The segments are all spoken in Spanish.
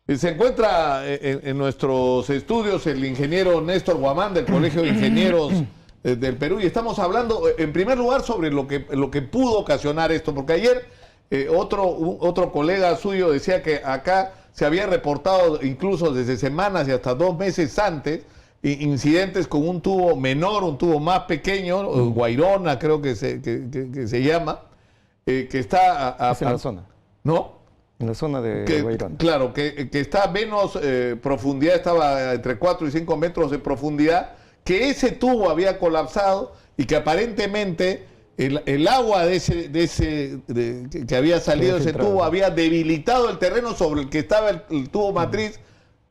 Se encuentra en nuestros estudios el ingeniero Néstor Guamán del Colegio de Ingenieros del Perú, y estamos hablando en primer lugar sobre lo que pudo ocasionar esto, porque ayer otro colega suyo decía que acá se había reportado incluso desde semanas y hasta 2 meses antes incidentes con un tubo menor, un tubo más pequeño, Guairona creo que se llama, que está es en la zona. ¿No? En la zona de Guairona. Claro, que está a menos profundidad, estaba entre 4 y 5 metros de profundidad, que ese tubo había colapsado y que aparentemente el agua que había salido de ese tubo había debilitado el terreno sobre el que estaba el tubo matriz,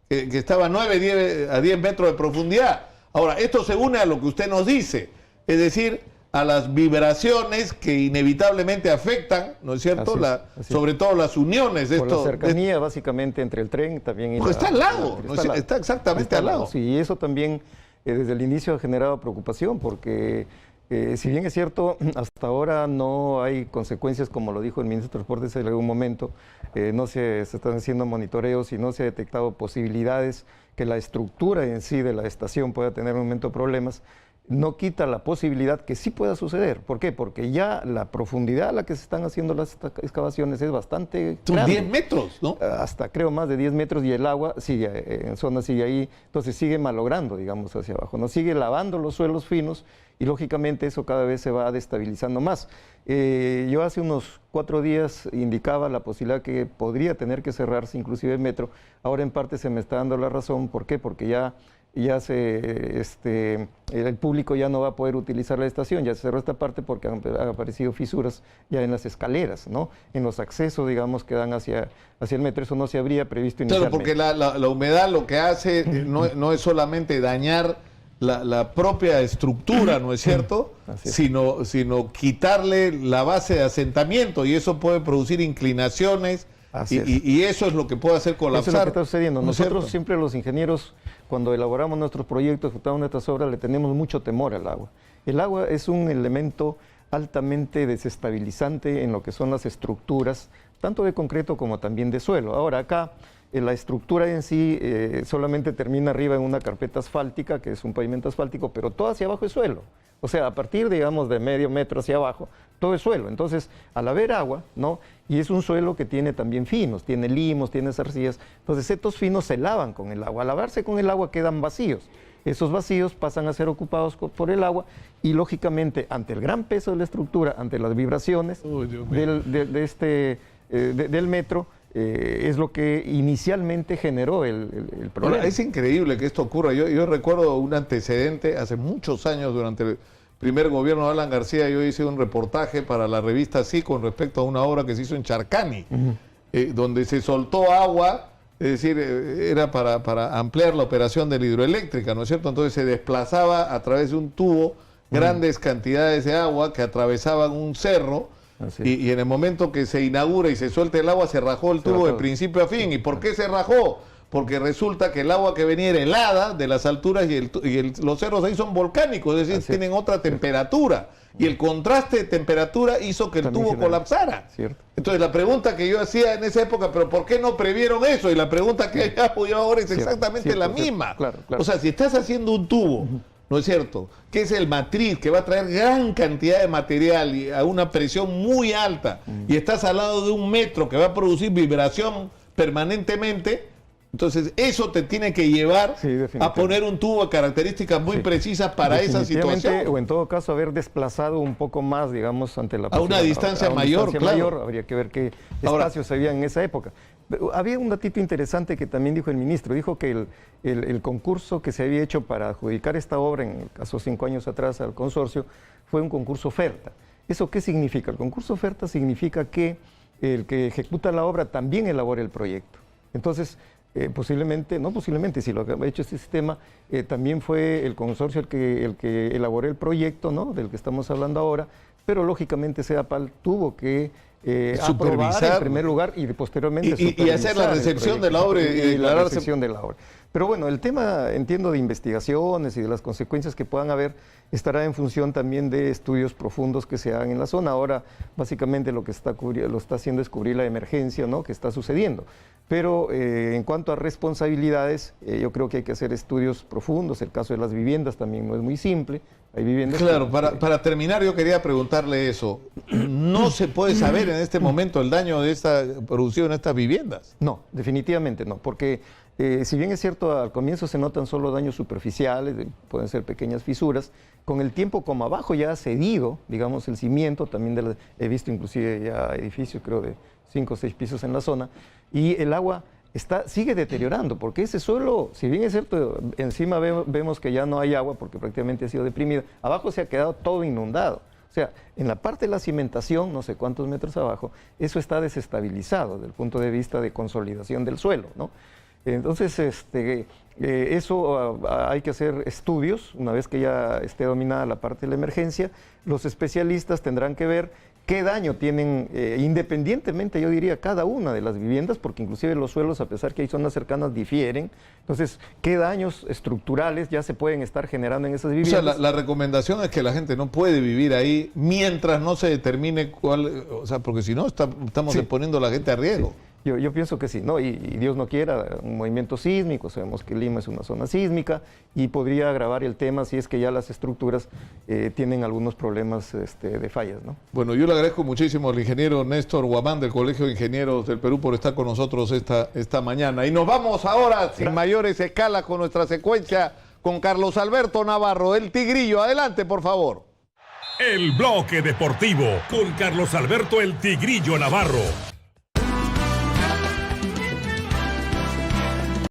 que estaba a 9 a 10 metros de profundidad. Ahora, esto se une a lo que usted nos dice, es decir, a las vibraciones que inevitablemente afectan, ¿no es cierto? Sobre todo las uniones de por esto. La cercanía básicamente entre el tren también y porque está al lado, está exactamente al lado. Sí, y eso también desde el inicio ha generado preocupación porque si bien es cierto, hasta ahora no hay consecuencias, como lo dijo el ministro de Transportes en algún momento, no se están haciendo monitoreos y no se ha detectado posibilidades que la estructura en sí de la estación pueda tener en un momento problemas. No quita la posibilidad que sí pueda suceder. ¿Por qué? Porque ya la profundidad a la que se están haciendo las excavaciones es bastante grande. 10 metros, ¿no? Hasta creo más de 10 metros y el agua sigue, en zona sigue ahí, entonces sigue malogrando, digamos, hacia abajo, ¿no? Sigue lavando los suelos finos y lógicamente eso cada vez se va destabilizando más. Yo hace unos 4 días indicaba la posibilidad que podría tener que cerrarse inclusive el metro. Ahora en parte se me está dando la razón. ¿Por qué? Porque ya el público ya no va a poder utilizar la estación, ya se cerró esta parte porque han aparecido fisuras ya en las escaleras, ¿no? En los accesos, digamos, que dan hacia el metro. Eso no se habría previsto inicialmente. Claro, porque la humedad lo que hace no es solamente dañar la propia estructura, ¿no es cierto? Sino quitarle la base de asentamiento, y eso puede producir inclinaciones, y eso es lo que puede hacer colapsar. Eso es lo que está sucediendo. Nosotros siempre los ingenieros, cuando elaboramos nuestros proyectos, ejecutamos nuestras obras, le tenemos mucho temor al agua. El agua es un elemento altamente desestabilizante en lo que son las estructuras, tanto de concreto como también de suelo. Ahora acá, la estructura en sí solamente termina arriba en una carpeta asfáltica, que es un pavimento asfáltico, pero todo hacia abajo es suelo. O sea, a partir, digamos, de medio metro hacia abajo, todo es suelo. Entonces, al haber agua, ¿no? Y es un suelo que tiene también finos, tiene limos, tiene arcillas. Entonces, estos finos se lavan con el agua. Al lavarse con el agua quedan vacíos. Esos vacíos pasan a ser ocupados por el agua y, lógicamente, ante el gran peso de la estructura, ante las vibraciones del metro, es lo que inicialmente generó el problema. Ahora, es increíble que esto ocurra. Yo recuerdo un antecedente hace muchos años, durante el primer gobierno de Alan García. Yo hice un reportaje para la revista Sí con respecto a una obra que se hizo en Charcani, donde se soltó agua, es decir, era para ampliar la operación de la hidroeléctrica, ¿no es cierto? Entonces se desplazaba a través de un tubo grandes cantidades de agua que atravesaban un cerro. Y en el momento que se inaugura y se suelta el agua, se rajó el tubo de principio a fin. ¿Y por qué se rajó? Porque resulta que el agua que venía era helada de las alturas y los cerros ahí son volcánicos, es decir, tienen otra temperatura. Y el contraste de temperatura hizo que el tubo colapsara. Entonces la pregunta que yo hacía en esa época, ¿pero por qué no previeron eso? Y la pregunta que hago yo ahora es exactamente la misma. O sea, si estás haciendo un tubo, ¿no es cierto?, que es el matriz, que va a traer gran cantidad de material y a una presión muy alta, y estás al lado de un metro que va a producir vibración permanentemente, entonces eso te tiene que llevar a poner un tubo de características muy precisas para esa situación. O en todo caso haber desplazado un poco más, digamos, ante la a una distancia mayor, claro. Habría que ver qué espacios había en esa época. Había un datito interesante que también dijo el ministro. Dijo que el concurso que se había hecho para adjudicar esta obra, en el caso 5 años atrás al consorcio, fue un concurso oferta. ¿Eso qué significa? El concurso oferta significa que el que ejecuta la obra también elabora el proyecto. Entonces, si lo que ha hecho este sistema, también fue el consorcio el que elaboró el proyecto, ¿no?, del que estamos hablando ahora, pero lógicamente CEDAPAL tuvo que aprobar en primer lugar y posteriormente y hacer la recepción de la obra y la recepción de la obra. Pero bueno, el tema, entiendo, de investigaciones y de las consecuencias que puedan haber, estará en función también de estudios profundos que se hagan en la zona. Ahora, básicamente lo que lo está haciendo es cubrir la emergencia, ¿no?, que está sucediendo. Pero en cuanto a responsabilidades, yo creo que hay que hacer estudios profundos. El caso de las viviendas también no es muy simple. Hay viviendas claro, para terminar yo quería preguntarle eso. ¿No se puede saber en este momento el daño de esta producción en estas viviendas? No, definitivamente no, porque si bien es cierto, al comienzo se notan solo daños superficiales, pueden ser pequeñas fisuras, con el tiempo, como abajo ya ha cedido, digamos, el cimiento, también he visto inclusive ya edificios, creo, de 5 o 6 pisos en la zona, y el agua sigue deteriorando, porque ese suelo, si bien es cierto, encima vemos que ya no hay agua porque prácticamente ha sido deprimido, abajo se ha quedado todo inundado. O sea, en la parte de la cimentación, no sé cuántos metros abajo, eso está desestabilizado desde el punto de vista de consolidación del suelo, ¿no? Entonces, eso hay que hacer estudios, una vez que ya esté dominada la parte de la emergencia, los especialistas tendrán que ver qué daño tienen, independientemente, yo diría, cada una de las viviendas, porque inclusive los suelos, a pesar que hay zonas cercanas, difieren. Entonces, qué daños estructurales ya se pueden estar generando en esas viviendas. O sea, la recomendación es que la gente no puede vivir ahí mientras no se determine cuál, o sea, porque si no estamos exponiendo a la gente a riesgo. Sí. Yo pienso que sí, ¿no? Y Dios no quiera un movimiento sísmico, sabemos que Lima es una zona sísmica y podría agravar el tema si es que ya las estructuras tienen algunos problemas de fallas, ¿no? Bueno, yo le agradezco muchísimo al ingeniero Néstor Guamán del Colegio de Ingenieros del Perú por estar con nosotros esta mañana. Y nos vamos ahora, sin mayores escalas, con nuestra secuencia con Carlos Alberto Navarro, el Tigrillo. Adelante, por favor. El bloque deportivo con Carlos Alberto el Tigrillo Navarro.